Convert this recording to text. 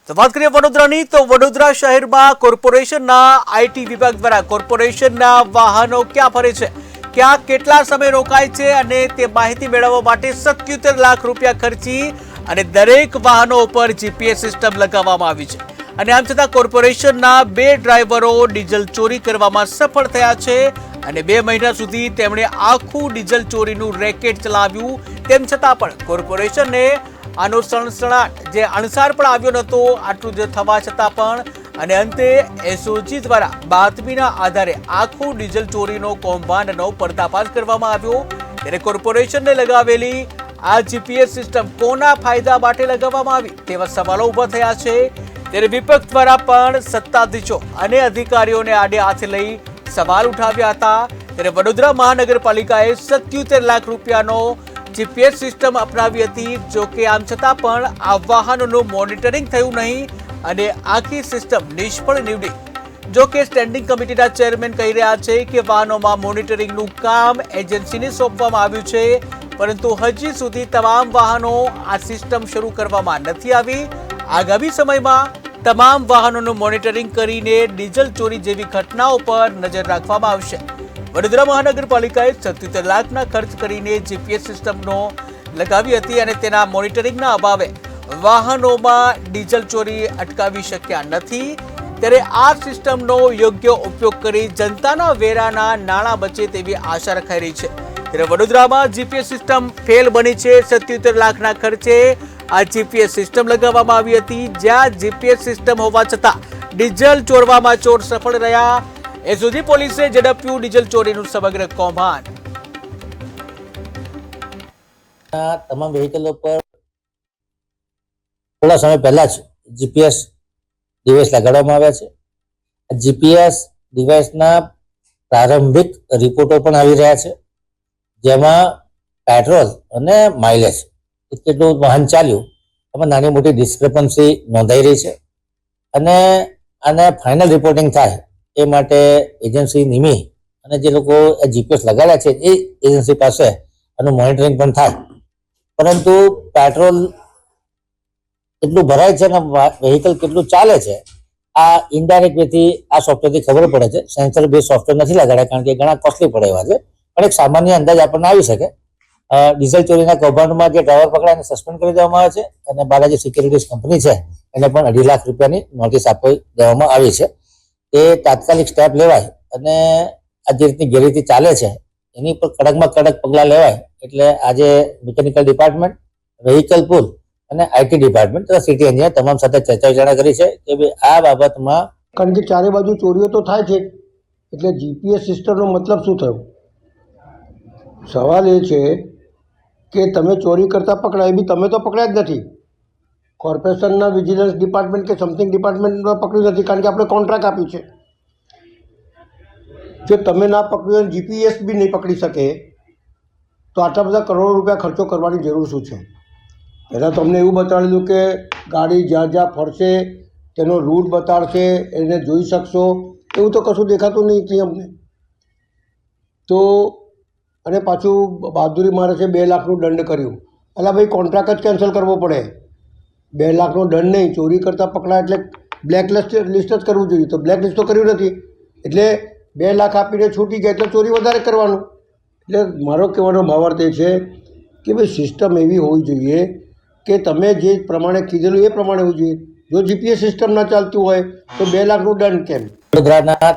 તો વાત કરીએ વડોદરાની, તો વડોદરા શહેરમાં કોર્પોરેશનના આઈટી વિભાગ દ્વારા કોર્પોરેશનના વાહનો ક્યાં ફરે છે, ક્યાં કેટલા સમય રોકાય છે અને તે માહિતી મેળવવા માટે 77 લાખ રૂપિયા ખર્ચી અને દરેક વાહનો ઉપર જીપીએસ સિસ્ટમ લગાવવામાં આવી છે. અને આમ છતાં કોર્પોરેશનના 2 ડ્રાઈવરો ડીઝલ ચોરી કરવામાં સફળ થયા છે અને 2 મહિના સુધી તેમણે આખું ડીઝલ ચોરીનું રેકેટ ચલાવ્યું. તેમ છતાં પણ કોર્પોરેશનને આનો સણસણાટ જે અણસાર પણ આવ્યો નહોતો. આટલું જ થવા છતાં પણ અને અંતે એસઓજી દ્વારા બાતમીના આધારે આખું ડીઝલ ચોરીનો કૌભાંડનો પર્દાફાશ કરવામાં આવ્યો. ત્યારે કોર્પોરેશનને લગાવેલી આ જીપીએસ સિસ્ટમ કોના ફાયદા માટે લગાવવામાં આવી તેવા સવાલો ઊભા થયા છે. ત્યારે વિપક્ષ દ્વારા પણ સત્તાધીશો અને અધિકારીઓને આડે હાથે લઈ સવાલ ઉઠાવ્યા હતા. ત્યારે વડોદરા મહાનગરપાલિકાએ 77 લાખ રૂપિયાનો જીપીએસ સિસ્ટમ અપનાવી હતી. જો કે આમ છતાં પણ આ વાહનોનું મોનિટરિંગ થયું નહીં અને આખી સિસ્ટમ નિષ્ફળ નીવડી. જો કે સ્ટેન્ડિંગ કમિટીના ચેરમેન કહી રહ્યા છે કે વાહનોમાં મોનિટરિંગનું કામ એજન્સીને સોંપવામાં આવ્યું છે, પરંતુ હજી સુધી તમામ વાહનો આ સિસ્ટમ શરૂ કરવામાં નથી આવી. આગામી સમયમાં તમામ વાહનોનું મોનિટરિંગ કરીને ડીઝલ ચોરી જેવી ઘટનાઓ પર નજર રાખવામાં આવશે. વડોદરા મહાનગરપાલિકાએ 77 લાખના ખર્ચ કરીને જીપીએસ સિસ્ટમનો લગાવી હતી અને તેના મોનિટરિંગના અભાવે વાહનોમાં ડીઝલ ચોરી અટકાવી શક્યા નથી. ત્યારે આ સિસ્ટમનો યોગ્ય ઉપયોગ કરી જનતાના વેરાના નાણાં બચે તેવી આશા રખાઈ રહી છે. ત્યારે વડોદરામાં જીપીએસ સિસ્ટમ ફેલ બની છે. 77 લાખના ખર્ચે આ જીપીએસ સિસ્ટમ લગાવવામાં આવી હતી, જ્યાં જીપીએસ સિસ્ટમ હોવા છતાં ડીઝલ ચોરવામાં ચોર સફળ રહ્યા. એસઓજી પોલીસે ઝડપ્યું ડીઝલ ચોરીનું સમગ્ર કૌભાંડ. તમામ વ્હીકલો પર થોડા સમય પહેલા જ જીપીએસ ડિવાઇસ લગાડવામાં આવ્યા છે. જીપીએસ ડિવાઇસના પ્રારંભિક રિપોર્ટો પણ આવી રહ્યા છે, જેમાં પેટ્રોલ અને માઇલેજ કેટલું વાહન ચાલ્યું એમાં નાની મોટી ડિસ્ક્રિપન્સી નોંધાઈ રહી છે. અને આને ફાઇનલ રિપોર્ટિંગ થાય એ માટે એજન્સી નિમી અને જે લોકો જીપીએસ લગાડ્યા છે એ એજન્સી પાસે આનું મોનિટરિંગ પણ થાય. પરંતુ પેટ્રોલ કેટલું ભરાય છે અને વ્હીકલ કેટલું ચાલે છે આ ઇનડાયરેક્ટ વેથી આ સોફ્ટવેરથી ખબર પડે છે. સેન્સર બેઝ સોફ્ટવેર નથી લગાડ્યા કારણ કે ઘણા કોસ્ટલી પડે એવા છે, પણ એક સામાન્ય અંદાજ આપણને આવી શકે. ડીઝલ ચોરીના કૌભાંડમાં જે ડ્રાઈવર પકડાય એને સસ્પેન્ડ કરી દેવામાં આવે છે અને બાલાજી સિક્યુરિટીઝ કંપની છે એને પણ 2.5 લાખ રૂપિયાની નોટિસ આપી દેવામાં આવી છે. એ તાત્કાલિક સ્ટેપ લેવાય અને આ જે રીતની ગેરરીતિ ચાલે છે એની પર કડકમાં કડક પગલાં લેવાય. એટલે આજે મિકેનિકલ ડિપાર્ટમેન્ટ, વેહિકલ પુલ અને આઈટી ડિપાર્ટમેન્ટ તથા સિટી એન્જિનિયર તમામ સાથે ચર્ચા વિચારણા કરી છે કે ભાઈ આ બાબતમાં, કારણ કે ચારે બાજુ ચોરીઓ તો થાય છે, એટલે જીપીએસ સિસ્ટમનો મતલબ શું થયો? સવાલ એ છે કે તમે ચોરી કરતા પકડાય બી તમે તો પકડ્યા જ નથી. કોર્પોરેશનના વિજિલન્સ ડિપાર્ટમેન્ટ કે સમથિંગ ડિપાર્ટમેન્ટમાં પકડ્યું નથી કારણ કે આપણે કોન્ટ્રાક્ટ આપ્યું છે. જો તમે ના પકડ્યું અને જીપીએસ બી નહીં પકડી શકે તો આટલા બધા કરોડો રૂપિયા ખર્ચો કરવાની જરૂર શું છે? પહેલાં તમને એવું બતાડેલું કે ગાડી જ્યાં જ્યાં ફરશે તેનો રૂટ બતાડશે, એને જોઈ શકશો. એવું તો કશું દેખાતું નહીં અમને. તો અને પાછું બહાદુરી મારે છે 2 લાખનું દંડ કર્યું. એટલે ભાઈ કોન્ટ્રાક્ટ જ કેન્સલ કરવો પડે. 2 લાખનો દંડ નહીં, ચોરી કરતાં પકડાય એટલે બ્લેક લિસ્ટ જ કરવું જોઈએ. તો બ્લેક લિસ્ટ તો કર્યું નથી, એટલે 2 લાખ આપીને છૂટી જાય એટલે ચોરી વધારે કરવાનું. એટલે મારો કહેવાનો ભાવાર્થ એ છે કે ભાઈ સિસ્ટમ એવી હોવી જોઈએ કે તમે જે પ્રમાણે કીધેલું એ પ્રમાણે હોવું જોઈએ. જો જીપીએસ સિસ્ટમ ના ચાલતું હોય તો 2 લાખનું દંડ કેમ? વડોદરાના